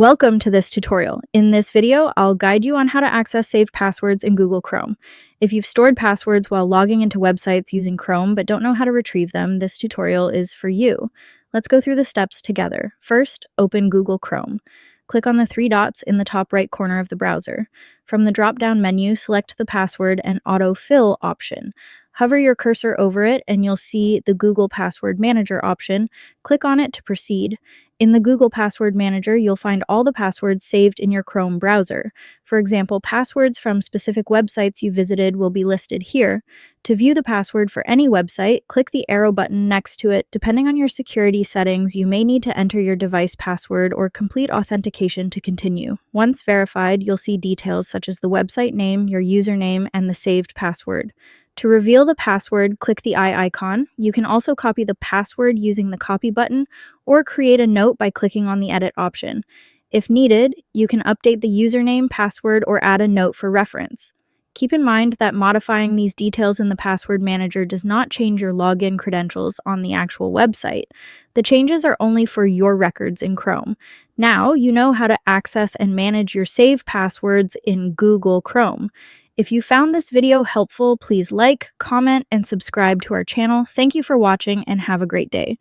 Welcome to this tutorial. In this video, I'll guide you on how to access saved passwords in Google Chrome. If you've stored passwords while logging into websites using Chrome but don't know how to retrieve them, this tutorial is for you. Let's go through the steps together. First, open Google Chrome. Click on the three dots in the top right corner of the browser. From the drop-down menu, select the password and autofill option. Hover your cursor over it and you'll see the Google Password Manager option. Click on it to proceed. In the Google Password Manager, you'll find all the passwords saved in your Chrome browser. For example, passwords from specific websites you visited will be listed here. To view the password for any website, click the arrow button next to it. Depending on your security settings, you may need to enter your device password or complete authentication to continue. Once verified, you'll see details such as the website name, your username, and the saved password. To reveal the password, click the eye icon. You can also copy the password using the copy button or create a note by clicking on the edit option. If needed, you can update the username, password, or add a note for reference. Keep in mind that modifying these details in the password manager does not change your login credentials on the actual website. The changes are only for your records in Chrome. Now you know how to access and manage your saved passwords in Google Chrome. If you found this video helpful, please like, comment, and subscribe to our channel. Thank you for watching and have a great day.